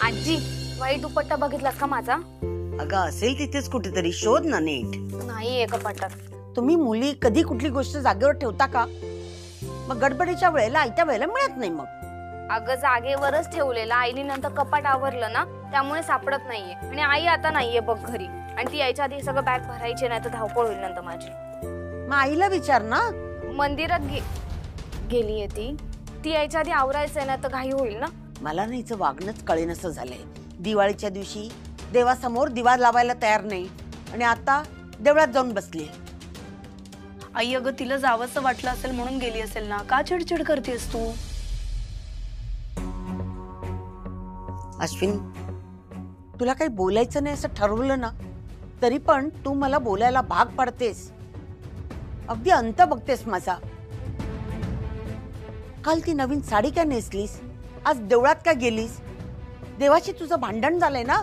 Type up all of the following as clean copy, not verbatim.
आजी, वाईट दुपट्टा बघितलास का माझा? अगं असेल तिथेच कुठेतरी, शोध ना नीट. नाहीये कपाटात. तुम्ही मुली कधी कुठली गोष्ट जागेवर ठेवता का? मग गडबडीच्या वेळेला आयत्या वेळेला मिळत नाही मग. अगं जागेवरच ठेवलेला, आईने नंतर कपाट आवरलं ना, त्यामुळे सापडत नाहीये. आणि आई आता नाहीये बघ घरी, आणि ती यायच्या आधी सगळं बॅग भरायची, नाही तर धावपळ होईल नंतर माझी. मग आईला विचार ना. मंदिरात गेलीये ती यायच्या आधी आवरायचंय, ना तर घाई होईल ना. मला नाही हिचं वागणंच कळेनसं झालंय. दिवाळीच्या दिवशी देवासमोर दिवा लावायला तयार नाही, आणि आता देवळात जाऊन बसली. आई अगं तिला जावंसं वाटलं असेल म्हणून गेली असेल ना, का चिडचिड करतेस तू? अश्विनी, तुला काही बोलायचं नाही असं ठरवलं ना, तरी पण तू मला बोलायला भाग पाडतेस. अगदी अंत बघतेस माझा. काल ती नवीन साडी काय नेसलीस? आज देवळात का गेलीस? देवाशी तुझं भांडण झालंय ना,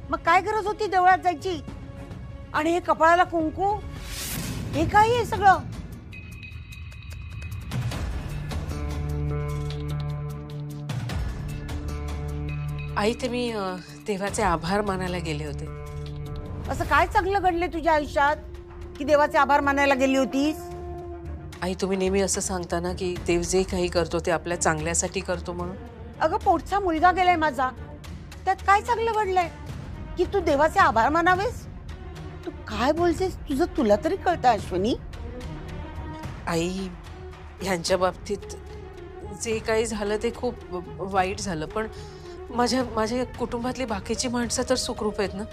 मग काय गरज होती देवळात जायची? आणि हे कपाळाला कुंकू, हे काय आहे सगळं? आई, ते मी देवाचे आभार मानायला गेले होते. असं काय चांगलं घडले तुझ्या आयुष्यात की देवाचे आभार मानायला गेली होतीस? आई, तुम्ही नेहमी असं सांगता ना की देव जे काही करतो ते आपल्या चांगल्यासाठी करतो म्हणून. अगं पोटचा मुलगा गेलाय माझा, त्यात काय चांगलं घडलंय की तू देवाचे आभार मानावेस? तू काय बोलतेस? तुझं तुला तरी कळतं अश्विनी? आई, ह्यांच्या बाबतीत जे काही झालं ते खूप वाईट झालं, पण माझ्या कुटुंबातली बाकीची माणसं तर सुखरूप आहेत ना,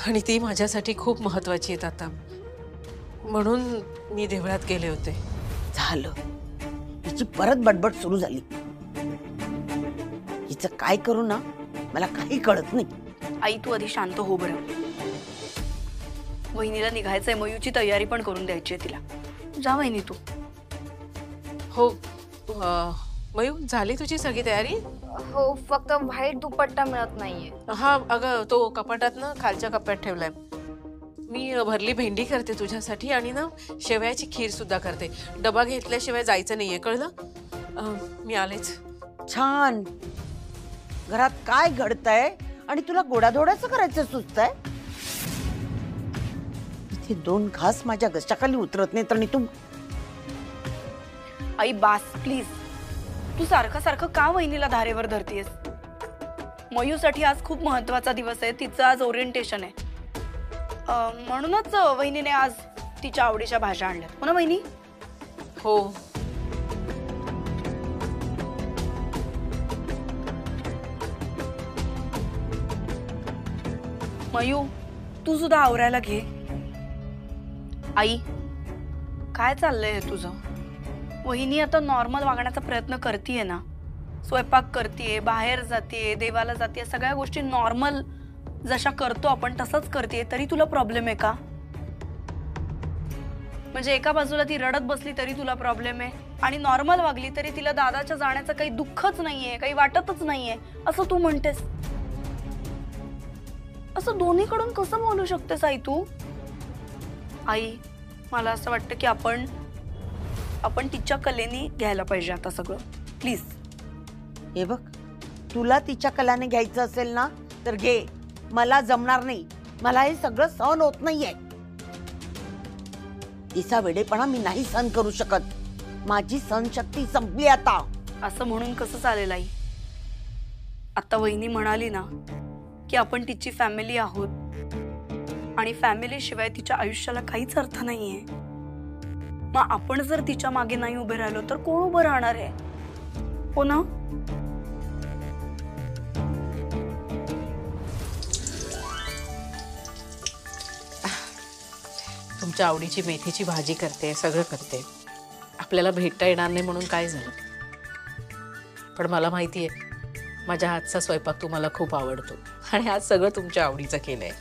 आणि ती माझ्यासाठी खूप महत्वाची आहेत आता. म्हणून मी देवळात गेले होते. झालं, हिची परत बडबड सुरू झाली. हिचं काय करू ना मला काही कळत नाही. आई तू आधी शांत हो बरं. वहिनीला निघायचंय, मयूची तयारी पण करून द्यायची आहे तिला. जा वहिनी तू. हो मयू, झाली तुझी सगळी तयारी? हो, फक्त व्हाईट दुपट्टा मिळत नाहीये. हा अगं, तो कपाटात ना खालच्या कप्प्यात ठेवलाय. मी भरली भेंडी करते तुझ्यासाठी, आणि ना शेवयाची खीर सुद्धा करते. डबा घेतल्याशिवाय जायचं नाहीये, कळलं? मी आलेच. छान. घरात काय घडतंय आणि तुला गोडाधोडाचं करायचं सुचतंय? इथे दोन घास माझ्या घशाखाली उतरत नाही तर तू. आई बास प्लीज. तू सारखं सारखं का वहिनीला धारेवर धरतीयस? मयूसाठी आज खूप महत्वाचा दिवस आहे. तिचं आज ओरिएंटेशन आहे. म्हणूनच वहिनीने आज तिच्या आवडीच्या भाज्या आणल्यात, हो ना वहिनी? हो. मयू, तू सुद्धा आवरायला घे. आई, काय चाललंय हे तुझं? वहिनी आता नॉर्मल वागण्याचा प्रयत्न करतीये ना, स्वयंपाक करतीये, बाहेर जातीये, देवाला जातीये, सगळ्या गोष्टी नॉर्मल जशा करतो आपण तसंच करतीये, तरी तुला प्रॉब्लेम आहे का? म्हणजे एका बाजूला ती रडत बसली तरी तुला प्रॉब्लेम आहे, आणि नॉर्मल वागली तरी तिला दादाच्या जाण्याचं काही दुःखच नाहीये, काही वाटतच नाहीये असं तू म्हणतेस. असं दोन्हीकडून कसं बोलू शकतेस आई तू? आई, मला असं वाटतं की आपण तिच्या कलेने घ्यायला पाहिजे आता सगळं, प्लीज. हे बघ, तुला तिच्या कलाने घ्यायचं असेल ना तर घे. मला जमणार नाही. मला हे सगळं सहन होत नाहीये. तिचा वेडेपणा मी नाही सहन करू शकत. माझी सहनशक्ती संपली आता. असं म्हणून कसं चालेल आई? आता वहिनी म्हणाली ना की आपण तिची फॅमिली आहोत, आणि फॅमिली शिवाय तिच्या आयुष्याला काहीच अर्थ नाहीये. मग आपण जर तिच्या मागे नाही उभे राहिलो तर कोण उभं राहणार आहे, हो ना? तुमच्या आवडीची मेथीची भाजी करते, सगळं करते. आपल्याला भेटता येणार नाही म्हणून काय झालं, पण मला माहिती आहे माझ्या हातचा स्वयंपाक तुम्हाला खूप आवडतो, आणि आज सगळं तुमच्या आवडीचं केलंय.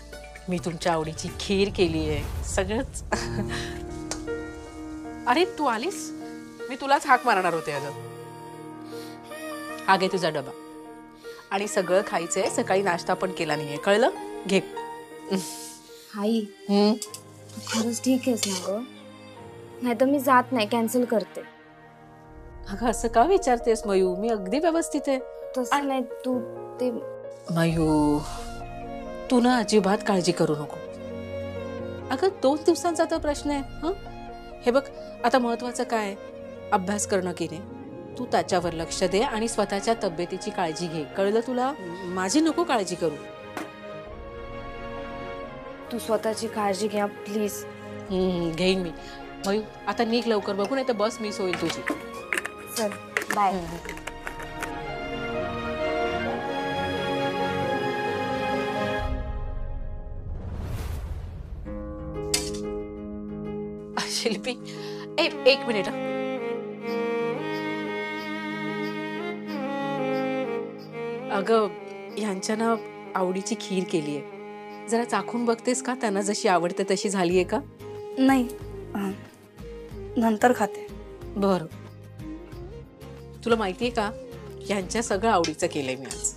मी तुमच्या आवडीची खीर केली आहे, सगळंच. अरे तू आलीस, मी तुलाच हाक मारणार होते. अगं हा घे तुझा डबा, आणि सगळं खायचंय. सकाळी नाश्ता पण केला नाहीये, कळलं? घे. आई, तू खरंच ठीक आहेस ना गं? नाही तर मी जात नाही, कॅन्सल करते. अगं असं का विचारतेस मयू? मी अगदी व्यवस्थित आहे. तसं नाही, तू ते मयू, तू ना अजिबात काळजी करू नको. अगं 2 दिवसांचा तर प्रश्न आहे. हं, हे बघ, आता महत्वाचं काय, अभ्यास करणं की नाही. तू त्याच्यावर लक्ष दे आणि स्वतःच्या तब्येतीची काळजी घे, कळलं तुला? माझी नको काळजी करू. तू स्वतःची काळजी घ्या प्लीज. घेईन मी. मयू, आता निघ लवकर, बघू नाही तर बस मिस होईल तुझी. चल बाय. शिल्पी, एक मिनिट. अगं, ह्यांच्या ना आवडीची खीर केलीये. जरा चाखून बघतेस का? त्यांना जशी आवडते तशी झालीये का? नाही, नंतर खाते. बर. तुला माहितीये का, ह्यांच्या सगळं आवडीचं केलंय मी आज.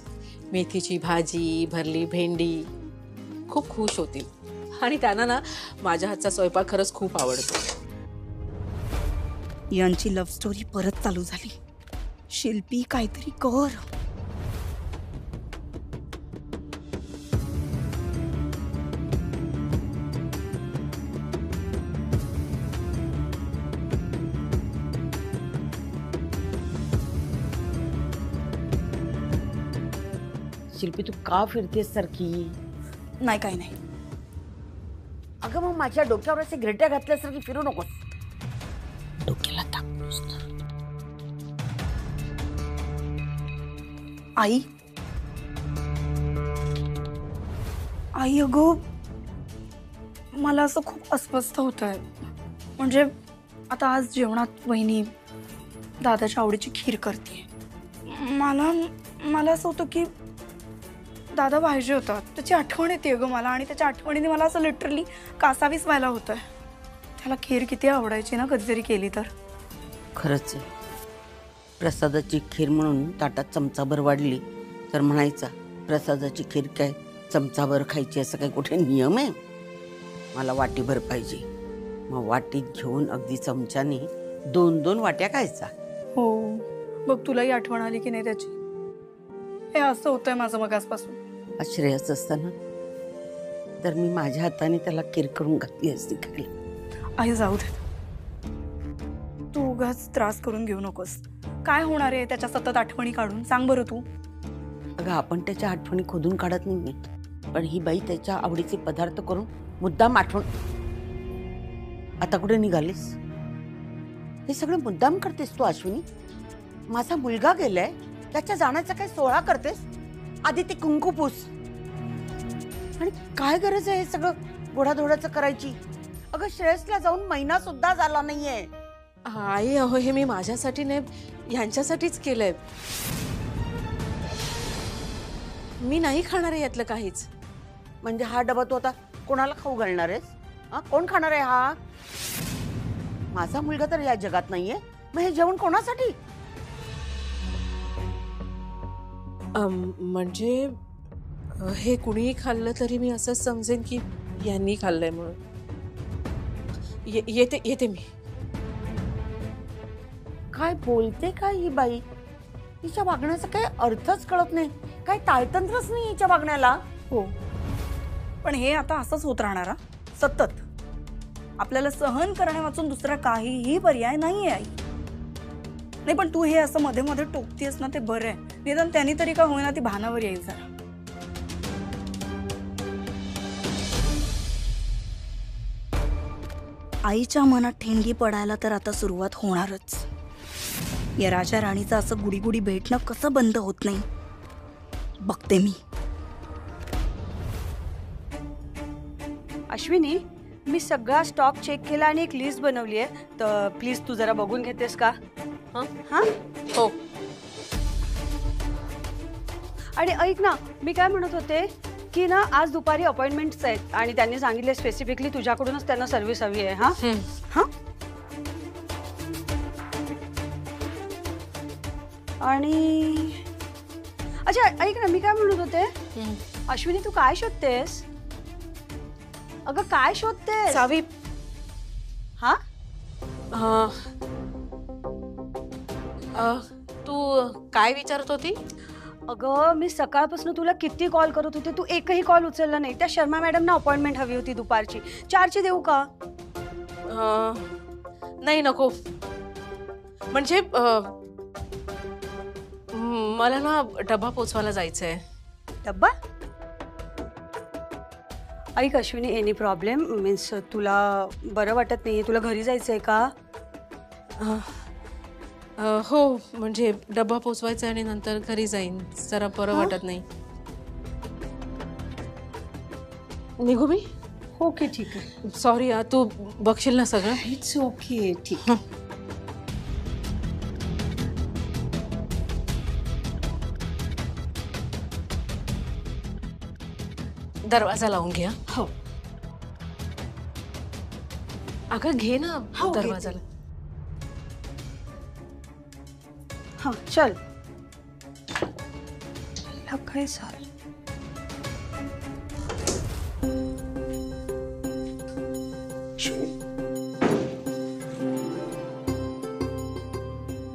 मेथीची भाजी, भरली भेंडी. खूप खुश होतील. आणि त्यांना ना माझ्या हातचा स्वयंपाक खरंच खूप आवडतो. यांची लव्ह स्टोरी परत चालू झाली. शिल्पी, काहीतरी कर. शिल्पी, तू का फिरतेस सारखी? नाही, काही नाही. अगं मग माझ्या डोक्यावर असे गिरट्या घातल्यासारखी फिरू नकोस. डोक्याला ताप. आई, आई अगं, मला असं खूप अस्वस्थ होत आहे. म्हणजे आता आज जेवणात वहिनी दादाच्या आवडीची खीर करते. मला असं होतं की दादा पाहिजे होता. त्याची आठवण येते ग मला, आणि त्याच्या आठवणीने मला असं लिटरली कासावीस व्हायला होतं. त्याला खीर किती आवडायची ना कधीतरी केली तर. खरंच आहे. प्रसादाची खीर म्हणून ताटात चमचाभर वाढली तर म्हणायचा, प्रसादाची खीर काय चमचाभर खायची असं काही कुठे नियम आहे? मला वाटीभर पाहिजे. मग वाटीत घेऊन अगदी चमच्याने 2-2 वाट्या खायचा. हो, बघ तुलाही आठवण आली की नाही त्याची? हे असं होतंय माझं मगासपासून. श्रेयस असताना तर मी माझ्या हाताने त्याला खीर करून घातली असती खायला. आई जाऊ दे, तू उगाच त्रास करून घेऊ नकोस. काय होणार आहे त्याच्या सतत आठवणी काढून? सांग बरं तू. अगं, आपण त्याच्या आठवणी खोदून काढत नाही, पण ही बाई त्याच्या आवडीचे पदार्थ करून मुद्दाम आठवण. आता कुठे निघालीस? हे सगळं मुद्दाम करतेस तू अश्विनी? माझा मुलगा गेलाय, त्याच्या जाण्याचा काय सोहळा करतेस? आधी ते कुंकू पूस. आणि काय गरज आहे हे सगळं गोडाधोडाचं करायची? अगं, श्रेयसला जाऊन महिना सुद्धा झाला नाहीये. आई, अहो, हे मी माझ्यासाठी नाही, ह्यांच्यासाठीच केलंय. मी नाही खाणार आहे यातलं काहीच. म्हणजे हा डबा तू आता कोणाला खाऊ घालणार आहेस? कोण खाणार आहे हा? माझा मुलगा तर या जगात नाहीये, मग हे जेवण कोणासाठी? म्हणजे हे कुणीही खाल्लं तरी मी असंच समजेन की यांनी खाल्लंय म्हणून. येते मी. काय बोलते काय ही बाई? हिच्या वागण्याचा काही अर्थच कळत नाही. काय ताळतंत्रच नाही हिच्या वागण्याला. हो, पण हे आता असंच होत राहणार सतत. आपल्याला सहन करण्या वाचून दुसरा काहीही पर्याय नाहीये आई. नाही, पण तू हे असं मध्ये मध्ये टोकतीयस ना, ते बरं आहे. निदान त्यांनी तरी का होईना ती भानावर येईल जरा. आईच्या मनात ठेणगी पडायला तर आता सुरुवात होणारच. या राजा राणीचं असं गुडीगुडी भेटणं कसं बंद होत नाही बघते मी. अश्विनी, मी सगळा स्टॉक चेक केला आणि एक लिस्ट बनवली आहे, तर प्लीज तू जरा बघून घेतेस का? हां, हो. आणि ऐक ना, मी काय म्हणत होते की ना, आज दुपारी अपॉइंटमेंट्स आहेत आणि त्यांनी सांगितले स्पेसिफिकली तुझ्याकडूनच त्यांना सर्व्हिस हवी आहे. हां हां. आणि अच्छा, ऐक ना, मी काय म्हणत होते, अश्विनी तू काय शोधतेस? अगं, काय शोधतेस? सावी. हा, तू काय विचारत होती? अगं मी सकाळपासून तुला किती कॉल करत होते, तू एकही कॉल उचलला नाही. त्या शर्मा मॅडमना अपॉइंटमेंट हवी होती दुपारची, 4ची देऊ का? नाही नको. म्हणजे मला ना डबा पोचवायला जायचंय. डब्बा? ऐक अश्विनी, एनी प्रॉब्लेम? मीन्स तुला बरं वाटत नाहीये, तुला घरी जायचंय का? हो, म्हणजे डबा पोचवायचा आणि नंतर घरी जाईन. जरा बरं वाटत नाही. निघू मी? ओके ठीक आहे. सॉरी, तू बघशील ना सगळं? इट्स ओके, ठीक. दरवाजा लावून घ्या. हो अगं घे ना हो, दरवाजाला. हा चल. काय झालं?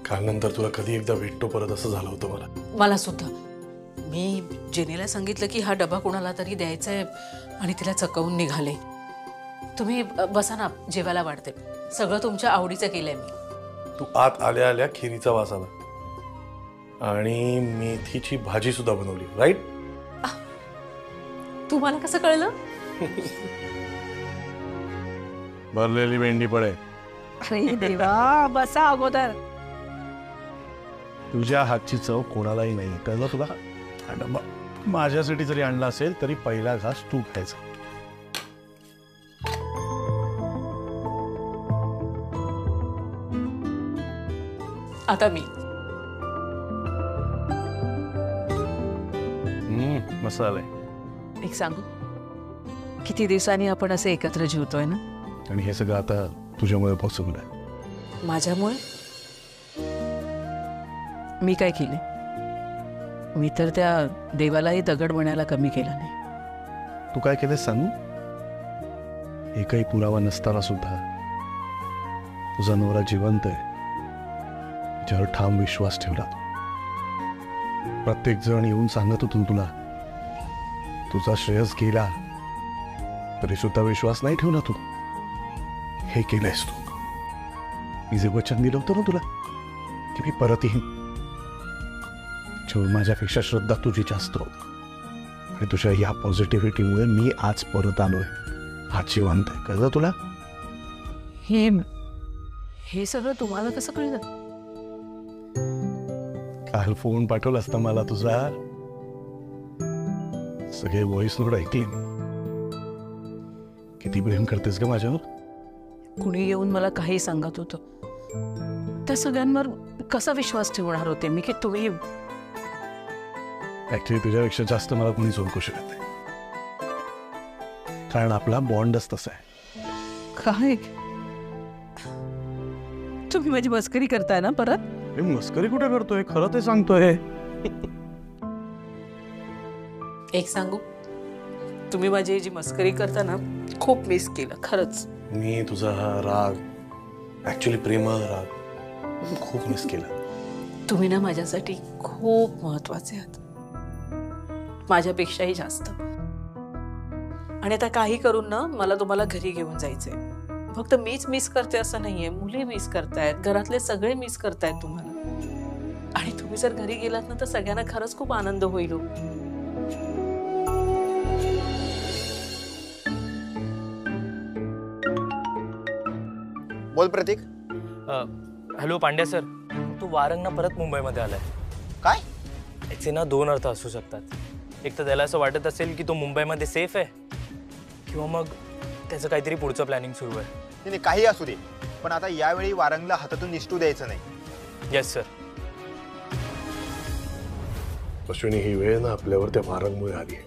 काल नंतर तुला कधी एकदा भेटतो परत असं झालं होतं मला सुद्धा. मी जेनेला सांगितलं की हा डबा कोणाला तरी द्यायचा आहे आणि तिला चकवून निघाले. तुम्ही बसा ना, जेवायला वाढते. सगळं तुमच्या आवडीचं केलंय मी. तू आत आल्या आल्या खिरीचा वास आला आणि मेथीची भाजी सुद्धा बनवली, राईट? तुम्हाला कसं कळलं? भरलेली भेंडी पडे. अरे देवा, बसा अगोदर. तुझ्या हातची चव कोणालाही नाही, कळलं तुला? हा डबा माझ्यासाठी जरी आणला असेल तरी पहिला घास तू खायचा. आता मी. मसाला आहे. एक सांगू, किती दिवसांनी आपण असे एकत्र जेवतोय ना. आणि हे सगळं आता तुझ्यामुळे पॉसिबल आहे. माझ्यामुळे? मी काय केले? मी तर त्या देवालाही दगड बनायला कमी केला नाही. तू काय केलं सांगू? एकही पुरावा नसताना सुद्धा तुझा नवरा जिवंत आहे त्याच्यावर ठाम विश्वास ठेवला. प्रत्येक जण येऊन सांगत होतो तुला तुझा श्रेयस गेला तरी सुद्धा विश्वास नाही ठेवला तू. हे केलंयस तू. मी जे वचन दिलं होतं ना तुला की मी परत येईन, माझ्यापेक्षा श्रद्धा तुझी जास्त होती आणि तुझ्या या पॉझिटिव्हिटीमुळे मी आज परत आलोय. आज जिवंत आहे, कळलं तुला? हे सगळं तुम्हाला कसं कळलं? काल फोन पाठवला असता मला तुझा. सगळे व्हॉइस नोट ऐकले. किती प्रेम करतेस ग माझ्यावर. कुणी येऊन मला काही सांगत होतं, त्या सगळ्यांवर कसा विश्वास ठेवणार होते मी की तुम्ही. ऍक्च्युली तुझ्यापेक्षा जास्त मला कोणीच ओळखू शकत नाही, कारण आपला बॉन्डच तसा आहे. काय तुम्ही माझी मस्करी करताय ना परत? मी मस्करी कुठे करतोय, खरं ते सांगतोय. एक सांगू, तुम्ही माझी जी मस्करी करता ना खूप मिस केलं खरंच. मी तुझा हा राग, ऍक्च्युली प्रेमळ राग खूप मिस केला. तुम्ही ना माझ्यासाठी खूप महत्वाचे आहात, माझ्यापेक्षाही जास्त. आणि आता काही करून ना मला तुम्हाला घरी घेऊन जायचंय. फक्त मीच मिस करते असं नाहीये, मुली मिस करतायत, घरातले सगळे मिस करतायत तुम्हाला. आणि तुम्ही जर घरी गेलात ना तर सगळ्यांना खरंच खूप आनंद होईल. बोल प्रतीक. हॅलो पांड्या सर, तू वारंगना परत मुंबईमध्ये आलाय. काय? याचे ना 2 अर्थ असू शकतात. एक तर त्याला असं वाटत असेल की तो मुंबईमध्ये सेफ आहे, किंवा मग त्याचं काहीतरी पुढचं प्लॅनिंग सुरू आहे. नाही, काही असू दे, पण आता यावेळी वारंगला हातातून निसटू द्यायचं नाही. Yes sir. अश्विनी, ही वेळ ना आपल्यावर त्या वारंगमुळे आली आहे.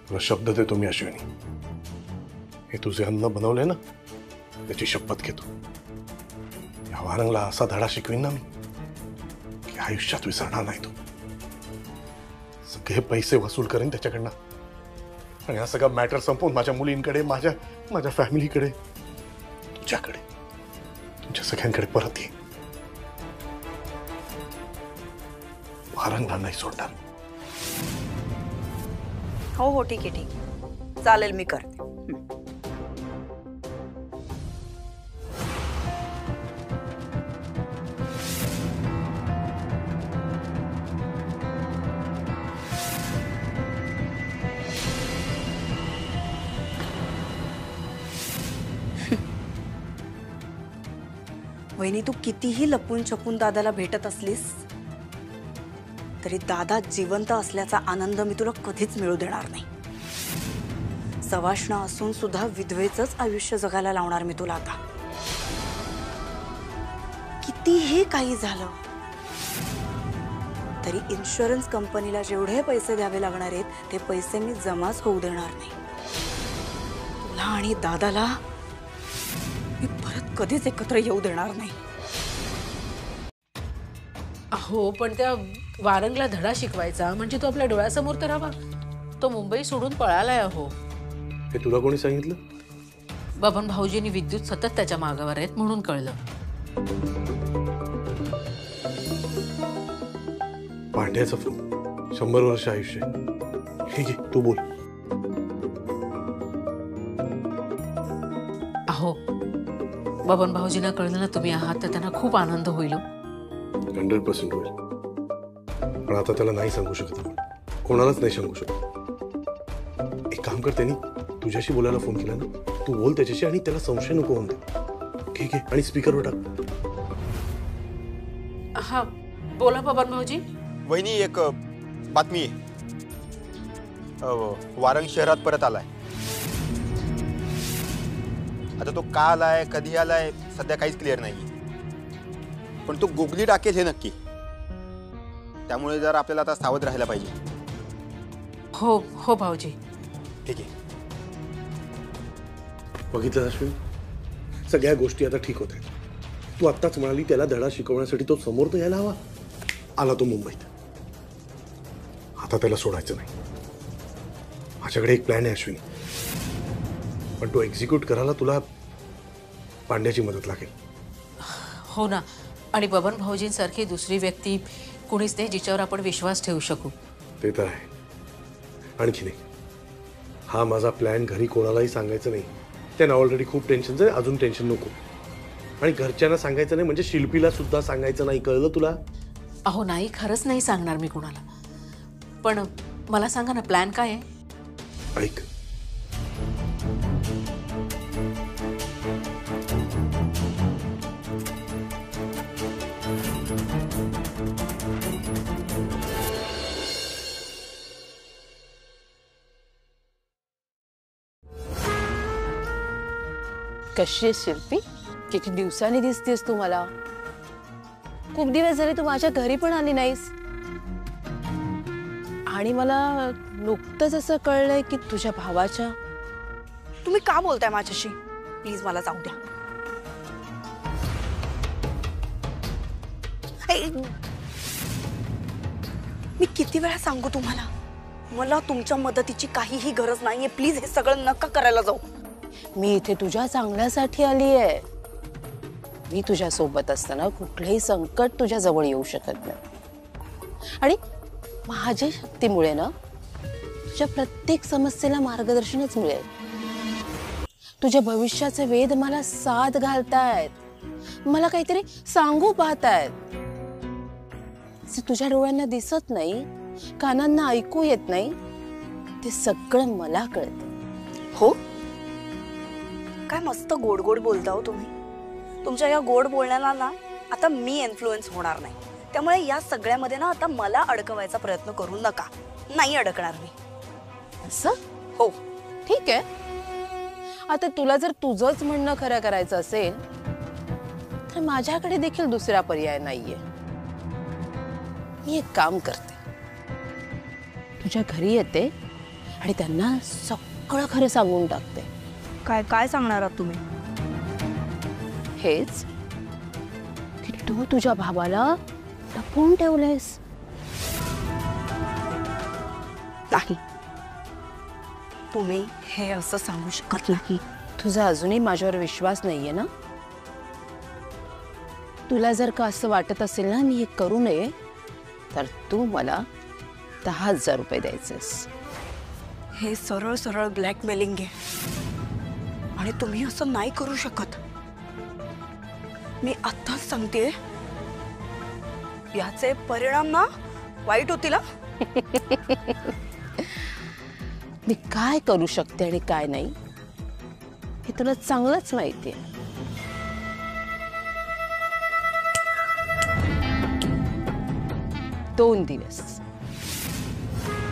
तुला शब्द देतो मी अश्विनी, हे तुझे अन्न बनवले ना त्याची शपथ घेतो. या वारंगला असा धडा शिकवीन ना मी की आयुष्यात विसरणार नाही. तो सगळे पैसे वसूल करेन त्याच्याकडनं आणि हा सगळा मॅटर संपवून माझ्या मुलींकडे, माझ्या फॅमिलीकडे, तुझ्याकडे, तुमच्या सगळ्यांकडे परत ये. वारंगला नाही सोडणार. हो हो ठीक आहे ठीक, चालेल मी करते. वहिनी, तू कितीही लपून छपून दादाला भेटत असलीस तरी दादा जिवंत असल्याचा आनंद मी तुला कधीच मिळू देणार नाही. सवाष्ण असून सुद्धा विधवेचंच आयुष्य जगायला लावणार मी तुला आता. कितीही काही झालं तरी इन्शुरन्स कंपनीला जेवढे पैसे द्यावे लागणार आहेत ते पैसे मी जमाच होऊ देणार नाही. तुला आणि दादाला मी परत कधीच एकत्र येऊ देणार नाही. हो, पण त्या वारंगला धडा शिकवायचा म्हणजे तो आपल्या डोळ्यासमोर तर हवा. तो मुंबई सोडून पळालाय. अहो, हे तुला कोणी सांगितलं? बबन भाऊजींनी विद्युत सतत त्याच्या मागावर आहेत म्हणून कळलं. पांड्याचा फोन, 100 वर्ष आयुष्य. ठीक आहे, तू बोल. अहो, बबन भाऊजींना कळलं ना तुम्ही आहात तर त्यांना खूप आनंद होईल. 100% होईल. पण आता त्याला नाही सांगू शकत आपण. कोणालाच नाही सांगू शकत. एक काम कर, त्यांनी तुझ्याशी बोलायला फोन केला ना, तू बोल त्याच्याशी आणि त्याला संशय नको होऊन दे. ठीक आहे? आणि स्पीकरवर टाक. हा, बोला बबन भाऊजी. वहिनी, एक बातमी आहे. वारंग शहरात परत आलाय. आता तो का आलाय, कधी आलाय, सध्या काहीच क्लिअर नाही. पण तो गुगली टाकेल हे नक्की. त्यामुळे जर आपल्याला आता सावध राहायला पाहिजे. हो हो भाऊजी. ठीक आहे. बघितलं अश्विन, सगळ्या गोष्टी आता ठीक होत आहेत. तू आत्ताच म्हणाली त्याला धडा शिकवण्यासाठी तो समोर तर यायला हवा. आला तो मुंबईत. आता त्याला सोडायचं नाही. माझ्याकडे एक प्लॅन आहे अश्विनी, पण तो एक्झिक्यूट करायला तुला पांड्याची मदत लागेल. हो ना, आणि बबन भाऊजींसारखी दुसरी व्यक्ती कुणीच नाही जिच्यावर आपण विश्वास ठेवू शकू. ते तर आहे. आणखी नाही, हा माझा प्लॅन घरी कोणालाही सांगायचं नाही. त्यांना ऑलरेडी खूप टेन्शन आहे, अजून टेन्शन नको. आणि घरच्यांना सांगायचं नाही म्हणजे शिल्पीला सुद्धा सांगायचं नाही. कळलं तुला? अहो नाही, खरंच नाही सांगणार मी कुणाला. पण मला सांगा ना, प्लॅन काय आहे? ऐक, कशी आहेस शिल्पी? किती दिवसांनी दिसतेस तू मला. खूप दिवस झाले तू माझ्या घरी पण आली नाहीस. आणि मला नुकतंच असं कळलंय की तुझ्या भावाच्या. तुम्ही का बोलताय माझ्याशी? प्लीज मला जाऊ द्या. मी किती वेळा सांगू तुम्हाला, मला तुमच्या मदतीची काहीही गरज नाहीये. प्लीज हे सगळं नका करायला जाऊ. मी इथे तुझ्या चांगल्यासाठी आली आहे. मी तुझ्या सोबत असताना कुठलंही संकट तुझ्या जवळ येऊ शकत नाही. आणि माझ्या शक्तीमुळे ना तुझ्या प्रत्येक समस्येला मार्गदर्शनच मिळेल. तुझ्या भविष्याचे वेध मला साथ घालतायत. मला काहीतरी सांगू पाहतायत. जे तुझ्या डोळ्यांना दिसत नाही, कानांना ऐकू येत नाही, ते सगळं मला कळतं. हो, काय मस्त गोड गोड बोलता हो तुम्ही. तुमच्या या गोड बोलण्याला ना आता मी इन्फ्लुएन्स होणार नाही. त्यामुळे या सगळ्यामध्ये ना आता मला अडकवायचा प्रयत्न करू नका. नाही अडकणार मी. असं? हो, ठीक आहे. आता तुला जर तुझंच म्हणणं खरं करायचं असेल तर माझ्याकडे देखील दुसरा पर्याय नाहीये. मी एक काम करते, तुझ्या घरी येते आणि त्यांना सगळं खरं सांगून टाकते. काय काय सांगणार आहात तुम्ही? हेच की तू तुझ्या भावाला लपवून ठेवलेस. नाही, तुम्ही हे असं सांगू शकत नाही. तुझा अजूनही माझ्यावर विश्वास नाहीये ना? तुला जर का असं वाटत असेल ना मी हे करू नये, तर तू मला 10,000 रुपये द्यायचेस. हे सरळ सरळ ब्लॅकमेलिंग आहे आणि तुम्ही असं नाही करू शकत. मी आत्ताच सांगते, याचे परिणाम ना वाईट होतील हा. मी काय करू शकते आणि काय नाही हे तुला चांगलंच माहिती आहे. 2 दिवस,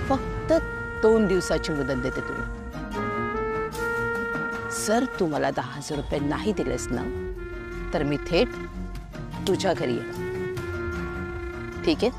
फक्त 2 दिवसाची मुदत देते तुला. जर तू मला 10,000 रुपये नाही दिलेस ना तर मी थेट तुझ्या घरी येणार. ठीक आहे?